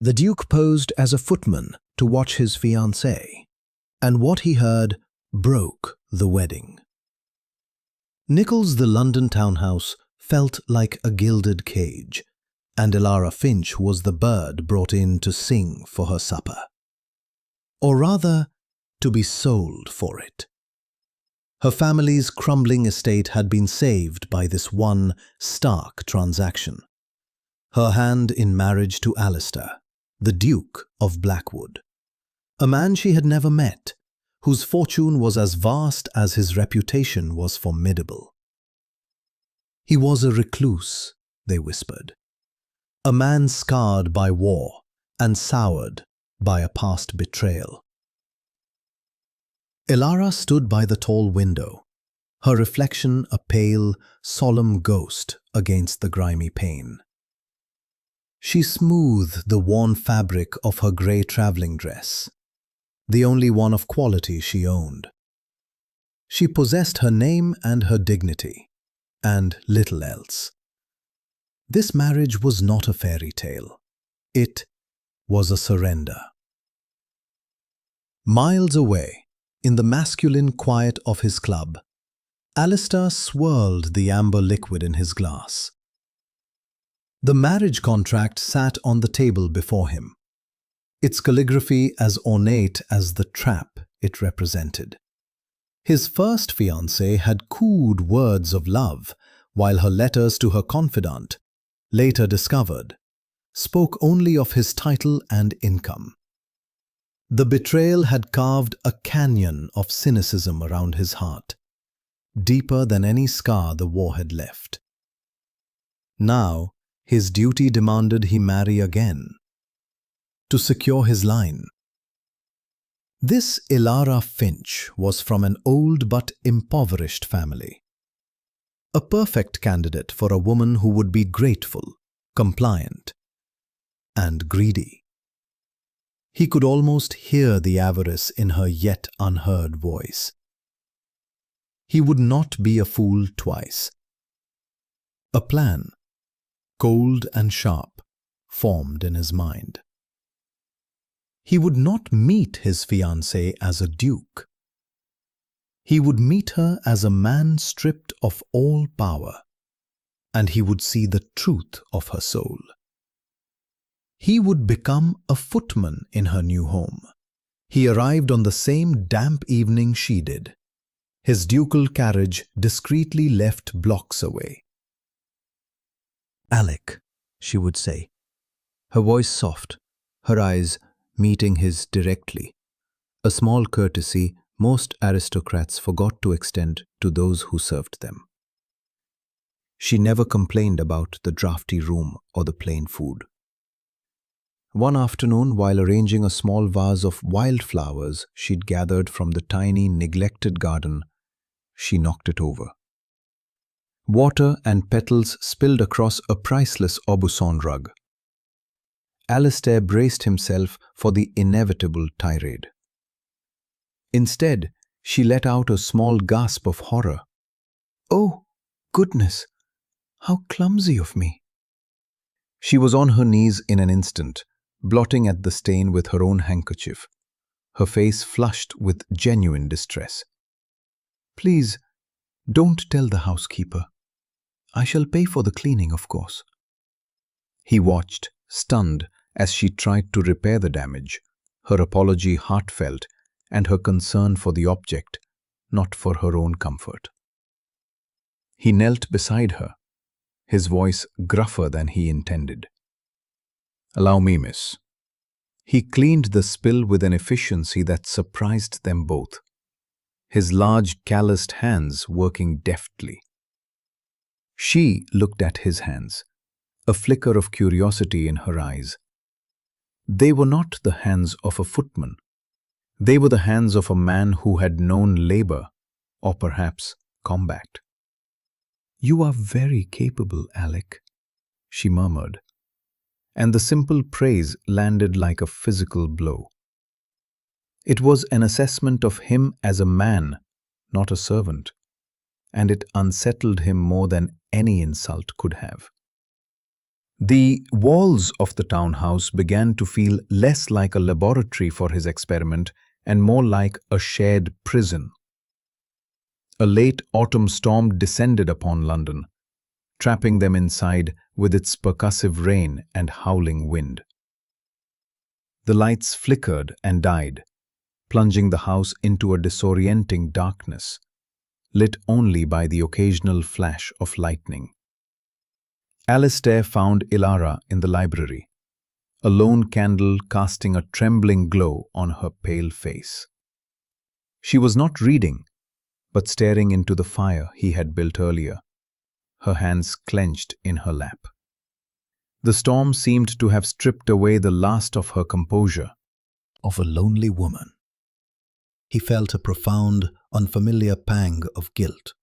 The Duke posed as a footman to watch his fiancée, and what he heard broke the wedding. Nichols' the London townhouse felt like a gilded cage, and Elara Finch was the bird brought in to sing for her supper. Or rather, to be sold for it. Her family's crumbling estate had been saved by this one stark transaction. Her hand in marriage to Alistair, the Duke of Blackwood, a man she had never met, whose fortune was as vast as his reputation was formidable. He was a recluse, they whispered, a man scarred by war and soured by a past betrayal. Elara stood by the tall window, her reflection a pale, solemn ghost against the grimy pane. She smoothed the worn fabric of her grey travelling dress, the only one of quality she owned. She possessed her name and her dignity, and little else. This marriage was not a fairy tale. It was a surrender. Miles away, in the masculine quiet of his club, Alistair swirled the amber liquid in his glass. The marriage contract sat on the table before him, its calligraphy as ornate as the trap it represented. His first fiancée had cooed words of love, while her letters to her confidant, later discovered, spoke only of his title and income. The betrayal had carved a canyon of cynicism around his heart, deeper than any scar the war had left. Now, his duty demanded he marry again, to secure his line. This Elara Finch was from an old but impoverished family, a perfect candidate for a woman who would be grateful, compliant, and greedy. He could almost hear the avarice in her yet unheard voice. He would not be a fool twice. A plan, cold and sharp, formed in his mind. He would not meet his fiancée as a duke. He would meet her as a man stripped of all power, and he would see the truth of her soul. He would become a footman in her new home. He arrived on the same damp evening she did, his ducal carriage discreetly left blocks away. "Alec," she would say, her voice soft, her eyes meeting his directly, a small courtesy most aristocrats forgot to extend to those who served them. She never complained about the drafty room or the plain food. One afternoon, while arranging a small vase of wildflowers she'd gathered from the tiny, neglected garden, she knocked it over. Water and petals spilled across a priceless Aubusson rug. Alistair braced himself for the inevitable tirade. Instead, she let out a small gasp of horror. "Oh, goodness, how clumsy of me." She was on her knees in an instant, blotting at the stain with her own handkerchief, her face flushed with genuine distress. "Please, don't tell the housekeeper. I shall pay for the cleaning, of course." He watched, stunned, as she tried to repair the damage, her apology heartfelt and her concern for the object, not for her own comfort. He knelt beside her, his voice gruffer than he intended. "Allow me, miss." He cleaned the spill with an efficiency that surprised them both, his large calloused hands working deftly. She looked at his hands, a flicker of curiosity in her eyes. They were not the hands of a footman. They were the hands of a man who had known labor, or perhaps combat. "You are very capable, Alec," she murmured, and the simple praise landed like a physical blow. It was an assessment of him as a man, not a servant, and it unsettled him more than any insult could have. The walls of the townhouse began to feel less like a laboratory for his experiment and more like a shared prison. A late autumn storm descended upon London, trapping them inside with its percussive rain and howling wind. The lights flickered and died, plunging the house into a disorienting darkness, lit only by the occasional flash of lightning. Alistair found Ilara in the library, a lone candle casting a trembling glow on her pale face. She was not reading, but staring into the fire he had built earlier, her hands clenched in her lap. The storm seemed to have stripped away the last of her composure. Of a lonely woman. He felt a profound, unfamiliar pang of guilt.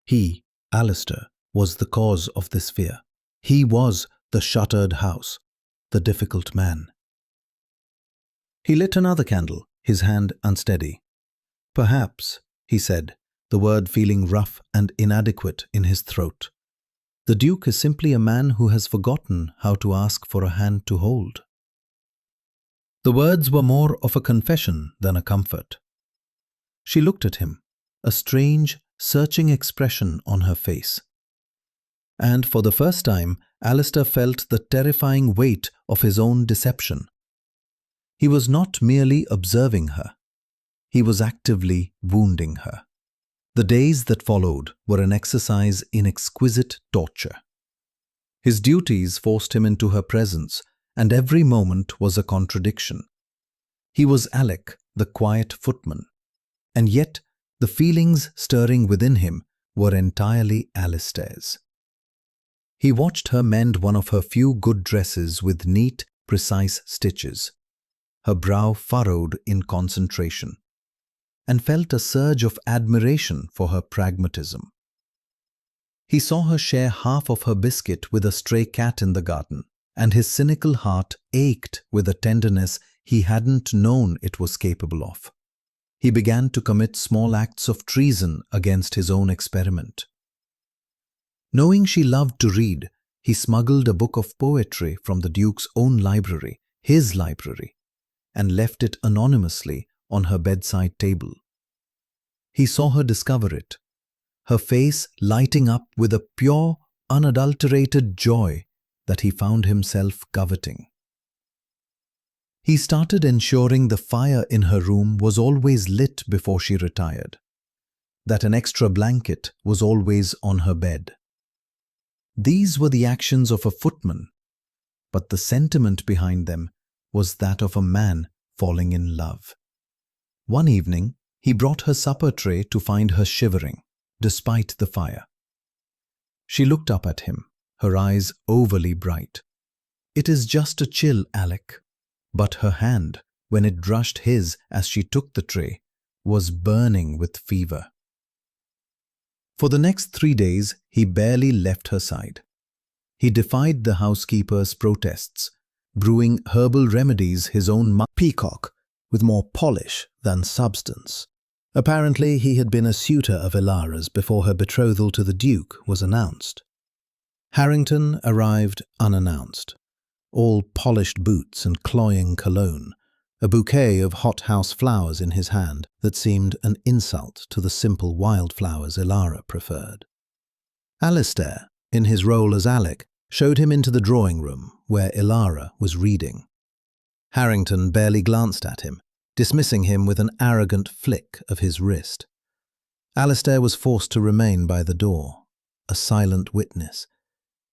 He, Alistair, was the cause of this fear. He was the shuttered house, the difficult man. He lit another candle, his hand unsteady. Perhaps, he said, the word feeling rough and inadequate in his throat. The Duke is simply a man who has forgotten how to ask for a hand to hold. The words were more of a confession than a comfort. She looked at him, a strange, searching expression on her face. And for the first time, Alistair felt the terrifying weight of his own deception. He was not merely observing her. He was actively wounding her. The days that followed were an exercise in exquisite torture. His duties forced him into her presence, and every moment was a contradiction. He was Alec, the quiet footman, and yet the feelings stirring within him were entirely Alistair's. He watched her mend one of her few good dresses with neat, precise stitches, her brow furrowed in concentration, and felt a surge of admiration for her pragmatism. He saw her share half of her biscuit with a stray cat in the garden, and his cynical heart ached with a tenderness he hadn't known it was capable of. He began to commit small acts of treason against his own experiment. Knowing she loved to read, he smuggled a book of poetry from the Duke's own library, his library, and left it anonymously on her bedside table. He saw her discover it, her face lighting up with a pure, unadulterated joy that he found himself coveting. He started ensuring the fire in her room was always lit before she retired, that an extra blanket was always on her bed. These were the actions of a footman, but the sentiment behind them was that of a man falling in love. One evening, he brought her supper tray to find her shivering, despite the fire. She looked up at him, her eyes overly bright. "It is just a chill, Alec." But her hand, when it brushed his as she took the tray, was burning with fever. For the next 3 days, he barely left her side. He defied the housekeeper's protests, brewing herbal remedies his own peacock with more polish than substance. Apparently, he had been a suitor of Ilara's before her betrothal to the Duke was announced. Harrington arrived unannounced, all polished boots and cloying cologne, a bouquet of hothouse flowers in his hand that seemed an insult to the simple wildflowers Ilara preferred. Alistair, in his role as Alec, showed him into the drawing room where Ilara was reading. Harrington barely glanced at him, dismissing him with an arrogant flick of his wrist. Alistair was forced to remain by the door, a silent witness,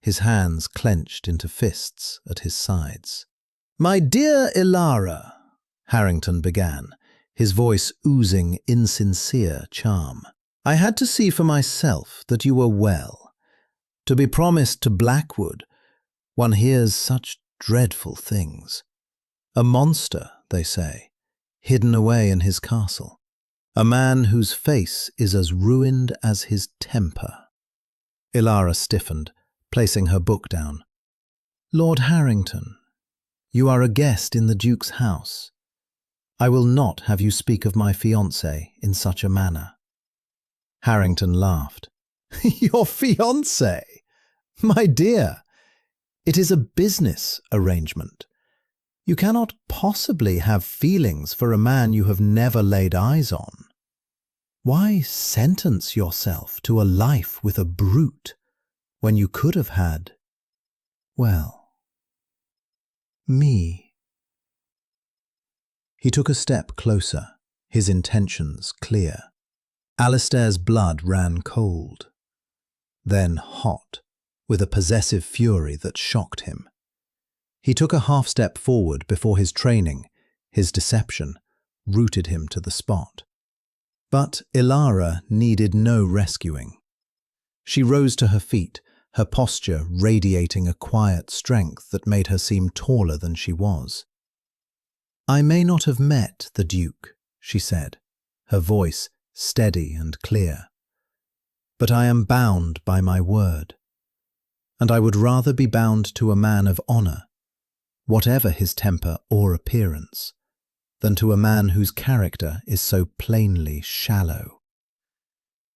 his hands clenched into fists at his sides. "My dear Ilara," Harrington began, his voice oozing insincere charm, "I had to see for myself that you were well. To be promised to Blackwood, one hears such dreadful things. A monster, they say, hidden away in his castle. A man whose face is as ruined as his temper." Ilara stiffened, placing her book down. "Lord Harrington, you are a guest in the Duke's house. I will not have you speak of my fiancée in such a manner." Harrington laughed. "Your fiancée? My dear, It is a business arrangement. You cannot possibly have feelings for a man you have never laid eyes on. Why sentence yourself to a life with a brute when you could have had, well, me? He took a step closer, his intentions clear. Alistair's blood ran cold, then hot, with a possessive fury that shocked him. He took a half-step forward before his training, his deception, rooted him to the spot. But Ilara needed no rescuing. She rose to her feet, her posture radiating a quiet strength that made her seem taller than she was. "I may not have met the Duke," she said, her voice steady and clear, "but I am bound by my word, and I would rather be bound to a man of honor, whatever his temper or appearance, than to a man whose character is so plainly shallow."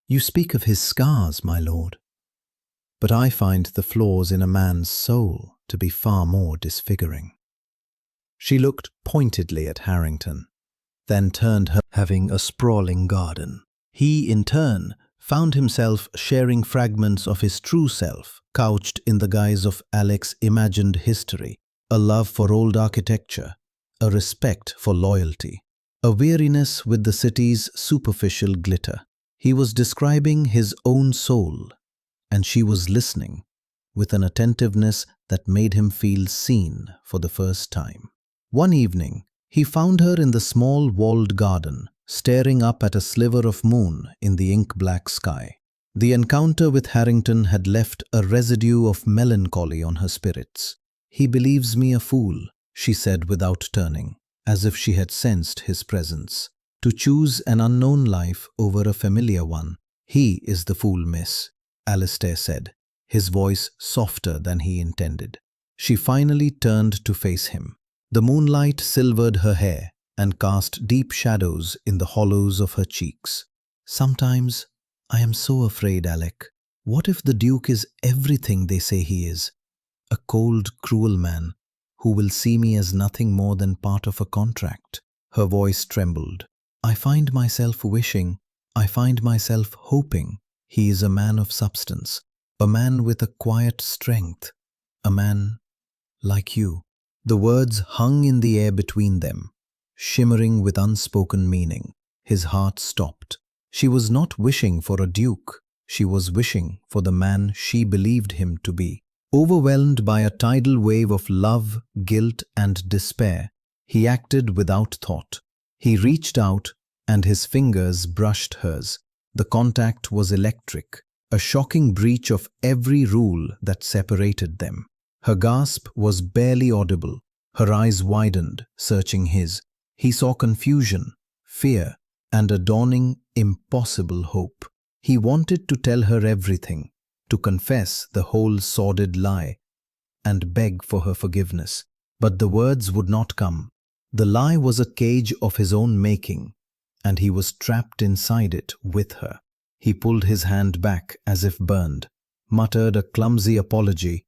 "You speak of his scars, my lord, but I find the flaws in a man's soul to be far more disfiguring." She looked pointedly at Harrington, then turned her, having a sprawling garden. He, in turn, found himself sharing fragments of his true self, couched in the guise of Alec's imagined history, a love for old architecture, a respect for loyalty, a weariness with the city's superficial glitter. He was describing his own soul, and she was listening with an attentiveness that made him feel seen for the first time. One evening, he found her in the small walled garden, staring up at a sliver of moon in the ink-black sky. The encounter with Harrington had left a residue of melancholy on her spirits. "He believes me a fool," she said without turning, as if she had sensed his presence. "To choose an unknown life over a familiar one. He is the fool, miss," Alistair said, his voice softer than he intended. She finally turned to face him. The moonlight silvered her hair and cast deep shadows in the hollows of her cheeks. "Sometimes I am so afraid, Alec. What if the Duke is everything they say he is? A cold, cruel man who will see me as nothing more than part of a contract." Her voice trembled. I find myself hoping he is a man of substance, a man with a quiet strength, a man like you." The words hung in the air between them, shimmering with unspoken meaning. His heart stopped. She was not wishing for a duke. She was wishing for the man she believed him to be. Overwhelmed by a tidal wave of love, guilt, and despair, he acted without thought. He reached out, and his fingers brushed hers. The contact was electric, a shocking breach of every rule that separated them. Her gasp was barely audible. Her eyes widened, searching his. He saw confusion, fear, and a dawning, impossible hope. He wanted to tell her everything, to confess the whole sordid lie, and beg for her forgiveness. But the words would not come. The lie was a cage of his own making, and he was trapped inside it with her. He pulled his hand back as if burned, muttered a clumsy apology,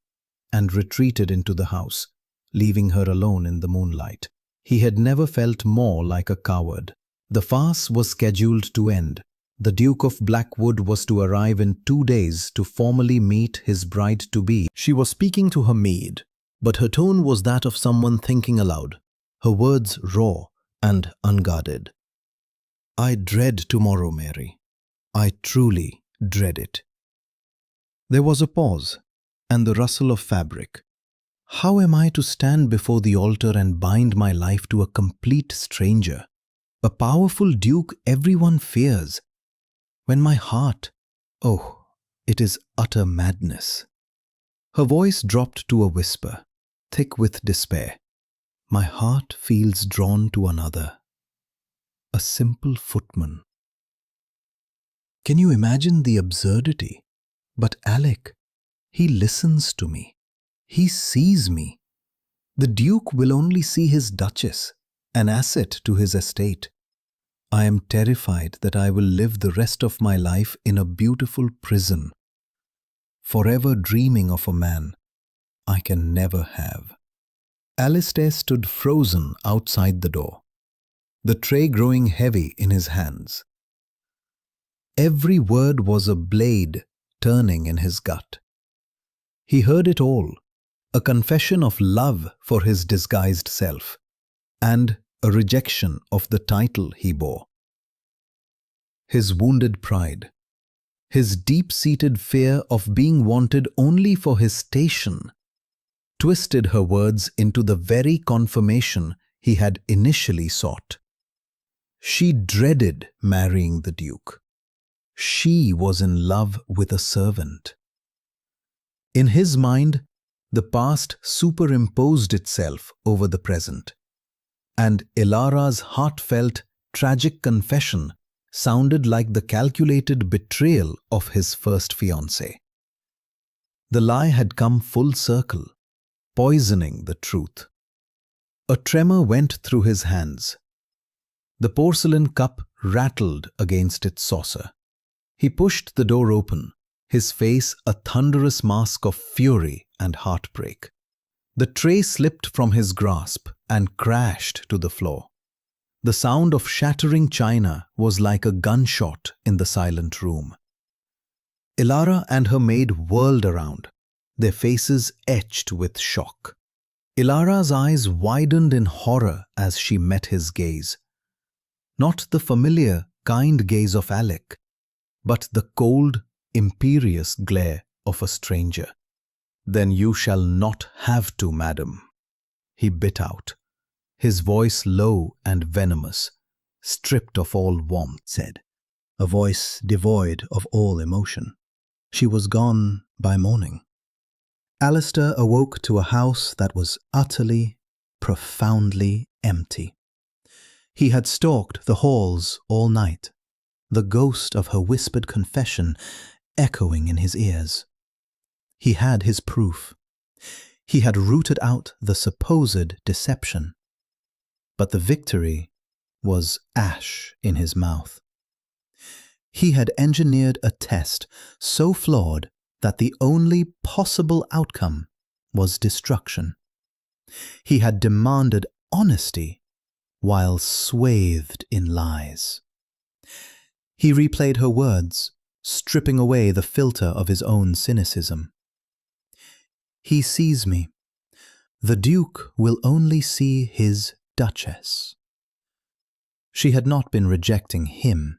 and retreated into the house, leaving her alone in the moonlight. He had never felt more like a coward. The farce was scheduled to end. The Duke of Blackwood was to arrive in 2 days to formally meet his bride-to-be. She was speaking to her maid, but her tone was that of someone thinking aloud, her words raw and unguarded. "I dread tomorrow, Mary. I truly dread it." There was a pause, and the rustle of fabric. How am I to stand before the altar and bind my life to a complete stranger, a powerful duke everyone fears, when my heart, oh, it is utter madness. Her voice dropped to a whisper, thick with despair. My heart feels drawn to another, a simple footman. Can you imagine the absurdity? But Alec, he listens to me. He sees me. The Duke will only see his Duchess, an asset to his estate. I am terrified that I will live the rest of my life in a beautiful prison, forever dreaming of a man I can never have. Alistair stood frozen outside the door, the tray growing heavy in his hands. Every word was a blade turning in his gut. He heard it all, a confession of love for his disguised self, and a rejection of the title he bore. His wounded pride, his deep-seated fear of being wanted only for his station, twisted her words into the very confirmation he had initially sought. She dreaded marrying the Duke. She was in love with a servant. In his mind, the past superimposed itself over the present, and Ilara's heartfelt, tragic confession sounded like the calculated betrayal of his first fiancée. The lie had come full circle, poisoning the truth. A tremor went through his hands. The porcelain cup rattled against its saucer. He pushed the door open, his face a thunderous mask of fury and heartbreak. The tray slipped from his grasp and crashed to the floor. The sound of shattering china was like a gunshot in the silent room. Ilara and her maid whirled around, their faces etched with shock. Ilara's eyes widened in horror as she met his gaze. Not the familiar, kind gaze of Alec, but the cold, imperious glare of a stranger. "Then you shall not have to, madam," he bit out, his voice low and venomous, stripped of all warmth, said, a voice devoid of all emotion. She was gone by morning. Alistair awoke to a house that was utterly, profoundly empty. He had stalked the halls all night, the ghost of her whispered confession echoing in his ears. He had his proof. He had rooted out the supposed deception. But the victory was ash in his mouth. He had engineered a test so flawed that the only possible outcome was destruction. He had demanded honesty while swathed in lies. He replayed her words, stripping away the filter of his own cynicism. "He sees me. The Duke will only see his Duchess." She had not been rejecting him,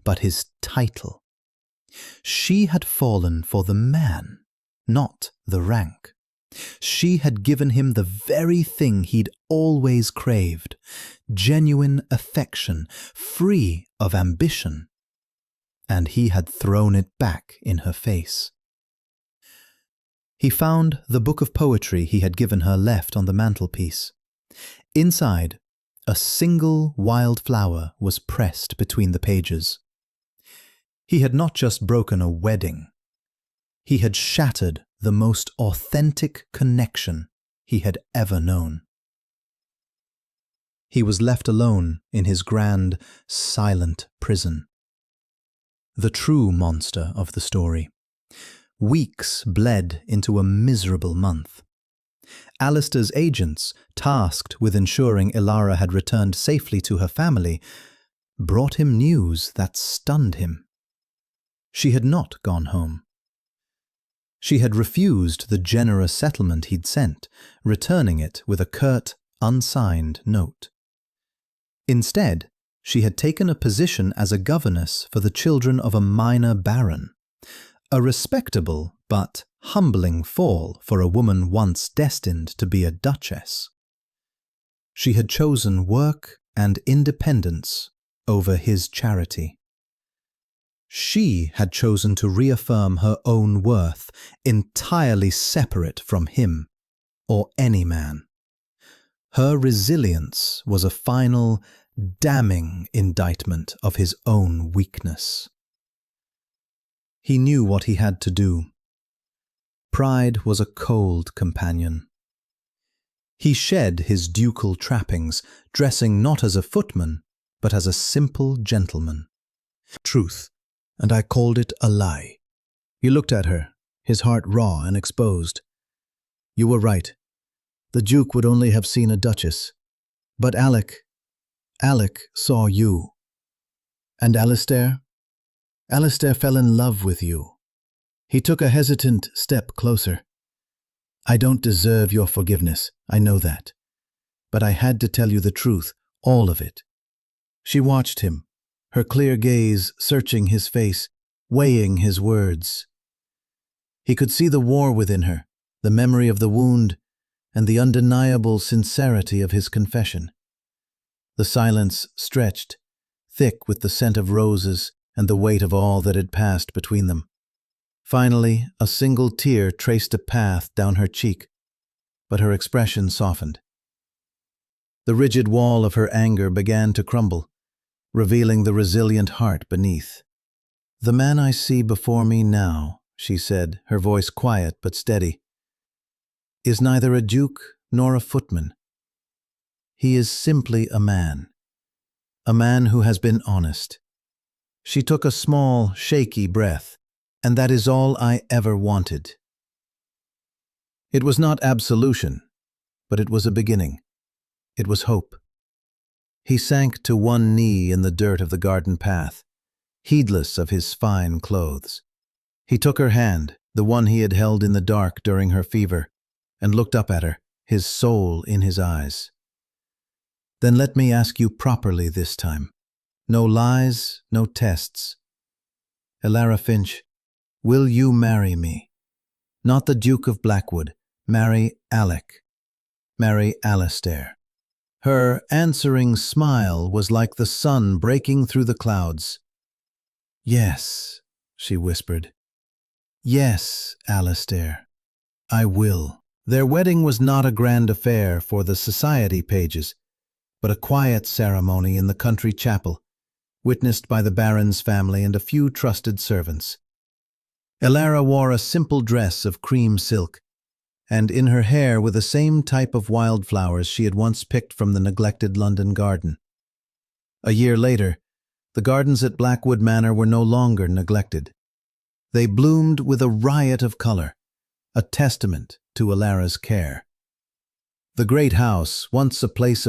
but his title. She had fallen for the man, not the rank. She had given him the very thing he'd always craved, genuine affection, free of ambition. And he had thrown it back in her face. He found the book of poetry he had given her left on the mantelpiece. Inside, a single wild flower was pressed between the pages. He had not just broken a wedding. He had shattered the most authentic connection he had ever known. He was left alone in his grand, silent prison. The true monster of the story. Weeks bled into a miserable month. Alistair's agents, tasked with ensuring Ilara had returned safely to her family, brought him news that stunned him. She had not gone home. She had refused the generous settlement he'd sent, returning it with a curt, unsigned note. Instead, she had taken a position as a governess for the children of a minor baron, a respectable but humbling fall for a woman once destined to be a duchess. She had chosen work and independence over his charity. She had chosen to reaffirm her own worth entirely separate from him or any man. Her resilience was a final, damning indictment of his own weakness. He knew what he had to do. Pride was a cold companion. He shed his ducal trappings, dressing not as a footman, but as a simple gentleman. Truth, and I called it a lie. He looked at her, his heart raw and exposed. You were right. The Duke would only have seen a duchess. But Alec saw you. And Alistair? Alistair fell in love with you. He took a hesitant step closer. I don't deserve your forgiveness, I know that. But I had to tell you the truth, all of it. She watched him, her clear gaze searching his face, weighing his words. He could see the war within her, the memory of the wound, and the undeniable sincerity of his confession. The silence stretched, thick with the scent of roses and the weight of all that had passed between them. Finally, a single tear traced a path down her cheek, but her expression softened. The rigid wall of her anger began to crumble, revealing the resilient heart beneath. "The man I see before me now," she said, her voice quiet but steady, "is neither a duke nor a footman. He is simply a man who has been honest." She took a small, shaky breath. "And that is all I ever wanted." It was not absolution, but it was a beginning. It was hope. He sank to one knee in the dirt of the garden path, heedless of his fine clothes. He took her hand, the one he had held in the dark during her fever, and looked up at her, his soul in his eyes. "Then let me ask you properly this time. No lies, no tests. Elara Finch, will you marry me? Not the Duke of Blackwood. Marry Alec. Marry Alistair." Her answering smile was like the sun breaking through the clouds. "Yes," she whispered. "Yes, Alistair, I will." Their wedding was not a grand affair for the society pages, but a quiet ceremony in the country chapel, witnessed by the Baron's family and a few trusted servants. Elara wore a simple dress of cream silk, and in her hair were the same type of wildflowers she had once picked from the neglected London garden. A year later, the gardens at Blackwood Manor were no longer neglected. They bloomed with a riot of color, a testament to Elara's care. The great house, once a place of